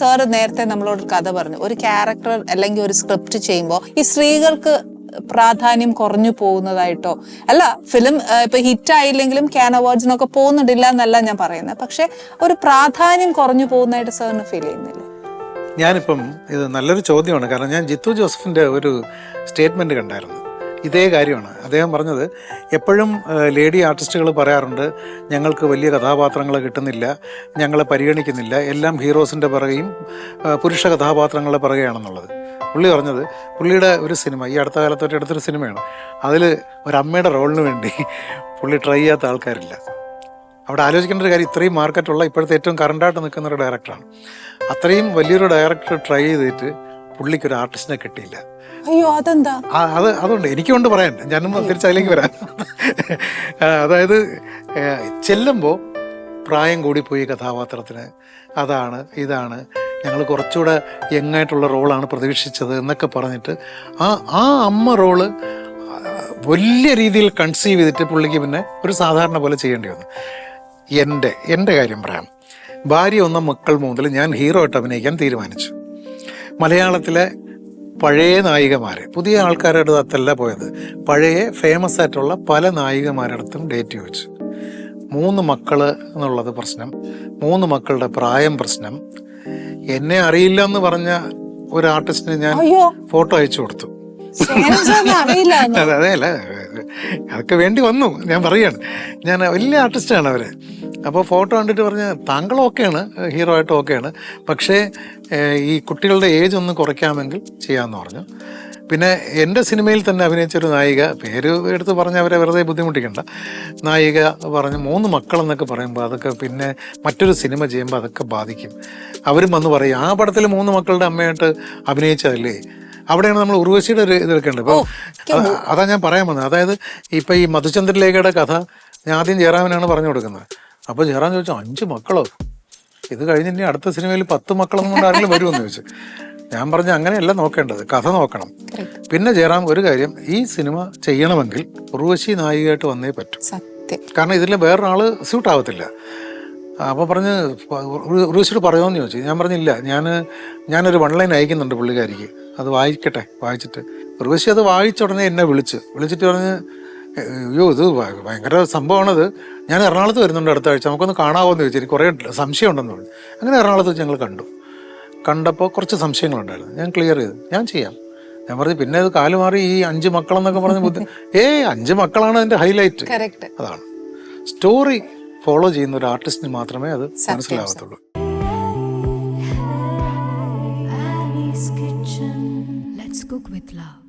Sir നേരത്തെ നമ്മളോട് കഥ പറഞ്ഞു, ഒരു ക്യാരക്ടർ അല്ലെങ്കിൽ ഒരു സ്ക്രിപ്റ്റ് ചെയ്യുമ്പോൾ ഈ സ്ത്രീകൾക്ക് പ്രാധാന്യം കുറഞ്ഞു പോകുന്നതായിട്ടോ അല്ല, ഫിലിം ഇപ്പൊ ഹിറ്റ് ആയില്ലെങ്കിലും ക്യാൻ അവാർഡ്സിനൊക്കെ പോകുന്നുണ്ടില്ല എന്നല്ല ഞാൻ പറയുന്നത്, പക്ഷെ ഒരു പ്രാധാന്യം കുറഞ്ഞു പോകുന്നതായിട്ട് സാറിന് ഫീൽ ചെയ്യുന്നില്ല? ഞാനിപ്പം ഇത് നല്ലൊരു ചോദ്യമാണ്. കാരണം ഞാൻ ജിത്തു ജോസഫിൻ്റെ ഒരു സ്റ്റേറ്റ്മെൻറ്റ് കണ്ടായിരുന്നു. ഇതേ കാര്യമാണ് അദ്ദേഹം പറഞ്ഞത്. എപ്പോഴും ലേഡി ആർട്ടിസ്റ്റുകൾ പറയാറുണ്ട്, ഞങ്ങൾക്ക് വലിയ കഥാപാത്രങ്ങൾ കിട്ടുന്നില്ല, ഞങ്ങളെ പരിഗണിക്കുന്നില്ല, എല്ലാം ഹീറോസിൻ്റെ പിറകെയും പുരുഷ കഥാപാത്രങ്ങളുടെ പിറകെയാണെന്നുള്ളത്. പുള്ളി പറഞ്ഞത്, പുള്ളിയുടെ ഒരു സിനിമ ഈ അടുത്ത കാലത്തൊരു അടുത്തൊരു സിനിമയാണ്, അതിൽ ഒരമ്മയുടെ റോളിന് വേണ്ടി പുള്ളി ട്രൈ ചെയ്യാത്ത ആൾക്കാരില്ല. അവിടെ ആലോചിക്കേണ്ട ഒരു കാര്യം, ഇത്രയും മാർക്കറ്റുള്ള ഇപ്പോഴത്തെ ഏറ്റവും കറണ്ടായിട്ട് നിൽക്കുന്ന ഒരു ഡയറക്ടറാണ്. അത്രയും വലിയൊരു ഡയറക്ടർ ട്രൈ ചെയ്തിട്ട് പുള്ളിക്കൊരു ആർട്ടിസ്റ്റിനെ കിട്ടിയില്ല. അയ്യോ, അതെന്താ? അതുകൊണ്ട് എനിക്കുകൊണ്ട് പറയാൻ, ഞാനും തിരിച്ച് അതിലേക്ക് വരാം. അതായത് ചെല്ലുമ്പോൾ പ്രായം കൂടിപ്പോയി കഥാപാത്രത്തിന്, അതാണ് ഇതാണ്, ഞങ്ങൾ കുറച്ചുകൂടെ യങ്ങായിട്ടുള്ള റോളാണ് പ്രതീക്ഷിച്ചത് എന്നൊക്കെ പറഞ്ഞിട്ട് ആ അമ്മ റോള് വലിയ രീതിയിൽ കൺസീവ് ചെയ്തിട്ട് പുള്ളിക്ക് പിന്നെ ഒരു സാധാരണ പോലെ ചെയ്യേണ്ടി വന്നു. എൻ്റെ കാര്യം പറയാം. ഭാര്യ ഒന്ന മക്കൾ മുതൽ ഞാൻ ഹീറോ ആയിട്ട് അഭിനയിക്കാൻ തീരുമാനിച്ചു. മലയാളത്തിലെ പഴയ നായികമാർ, പുതിയ ആൾക്കാരുടെ അടുത്തല്ല പോയത്, പഴയ ഫേമസ് ആയിട്ടുള്ള പല നായികമാരുടെ അടുത്തും ഡേറ്റ് ചോദിച്ചു. 3 മക്കൾ എന്നുള്ളത് പ്രശ്നം, 3 മക്കളുടെ പ്രായം പ്രശ്നം. എന്നെ അറിയില്ല എന്ന് പറഞ്ഞ ഒരു ആർട്ടിസ്റ്റിന് ഞാൻ ഫോട്ടോ അയച്ചു കൊടുത്തു. അതെ അല്ല, അതൊക്കെ വേണ്ടി വന്നു. ഞാൻ പറയാണ്, ഞാൻ വലിയ ആർട്ടിസ്റ്റാണ് അവർ. അപ്പോൾ ഫോട്ടോ കണ്ടിട്ട് പറഞ്ഞ, താങ്കൾ ഓക്കെയാണ്, ഹീറോ ആയിട്ട് ഓക്കെയാണ്, പക്ഷേ ഈ കുട്ടികളുടെ ഏജ് ഒന്ന് കുറയ്ക്കാമെങ്കിൽ ചെയ്യാമെന്ന് പറഞ്ഞു. പിന്നെ എൻ്റെ സിനിമയിൽ തന്നെ അഭിനയിച്ചൊരു നായിക, പേര് എടുത്ത് പറഞ്ഞ് അവരെ വെറുതെ ബുദ്ധിമുട്ടിക്കണ്ട, നായിക പറഞ്ഞ് 3 മക്കളെന്നൊക്കെ പറയുമ്പോൾ അതൊക്കെ പിന്നെ മറ്റൊരു സിനിമ ചെയ്യുമ്പോൾ അതൊക്കെ ബാധിക്കും. അവരും വന്ന് പറയും, ആ പടത്തിൽ 3 മക്കളുടെ അമ്മയായിട്ട് അഭിനയിച്ചതല്ലേ. അവിടെയാണ് നമ്മൾ ഉർവശിയുടെ ഒരു ഇതെടുക്കേണ്ടത്. അപ്പോൾ അതാ ഞാൻ പറയാൻ വന്നത്. അതായത് ഇപ്പം ഈ മധുചന്ദ്രലേഖയുടെ കഥ ഞാൻ ആദ്യം ജയറാമിനാണ് പറഞ്ഞു കൊടുക്കുന്നത്. അപ്പോൾ ജയറാം ചോദിച്ചു, 5 മക്കളോ? ഇത് കഴിഞ്ഞ് ഇനി അടുത്ത സിനിമയിൽ 10 മക്കളൊന്നും കൊണ്ട് ആരെങ്കിലും വരുമെന്ന് ചോദിച്ചു. ഞാൻ പറഞ്ഞു, അങ്ങനെയല്ല നോക്കേണ്ടത്, കഥ നോക്കണം. പിന്നെ ജയറാം ഒരു കാര്യം, ഈ സിനിമ ചെയ്യണമെങ്കിൽ ഉർവശി നായികയായിട്ട് വന്നേ പറ്റും, കാരണം ഇതിൽ വേറൊരാൾ സ്യൂട്ട് ആവത്തില്ല. അപ്പോൾ പറഞ്ഞ് ഉർവശിയോട് പറയുമെന്ന് ചോദിച്ചു. ഞാൻ പറഞ്ഞില്ല, ഞാനൊരു 1 ലൈൻ അയക്കുന്നുണ്ട് പുള്ളിക്കാരിക്ക്, അത് വായിക്കട്ടെ. വായിച്ചിട്ട് ഉർവശി അത് വായിച്ച ഉടനെ എന്നെ വിളിച്ചിട്ട് പറഞ്ഞ്, അയ്യോ ഇത് ഭയങ്കര സംഭവമാണത്, ഞാൻ എറണാകുളത്ത് വരുന്നുണ്ട് അടുത്ത ആഴ്ച, നമുക്കൊന്ന് കാണാമോ എന്ന് ചോദിച്ചു. എനിക്ക് കുറേ സംശയം ഉണ്ടെന്ന് പറഞ്ഞു. അങ്ങനെ എറണാകുളത്ത് വെച്ച് ഞങ്ങൾ കണ്ടപ്പോൾ കുറച്ച് സംശയങ്ങളുണ്ടായിരുന്നു. ഞാൻ ക്ലിയർ ചെയ്തു, ഞാൻ ചെയ്യാം. ഞാൻ പറഞ്ഞു, പിന്നെ അത് കാലുമാറി ഈ 5 മക്കളെന്നൊക്കെ പറഞ്ഞ് 5 മക്കളാണ് അതിൻ്റെ ഹൈലൈറ്റ്. അതാണ് സ്റ്റോറി ഫോളോ ചെയ്യുന്ന ഒരു ആർട്ടിസ്റ്റിന് മാത്രമേ അത് മനസ്സിലാവത്തുള്ളൂ. Let's cook with love.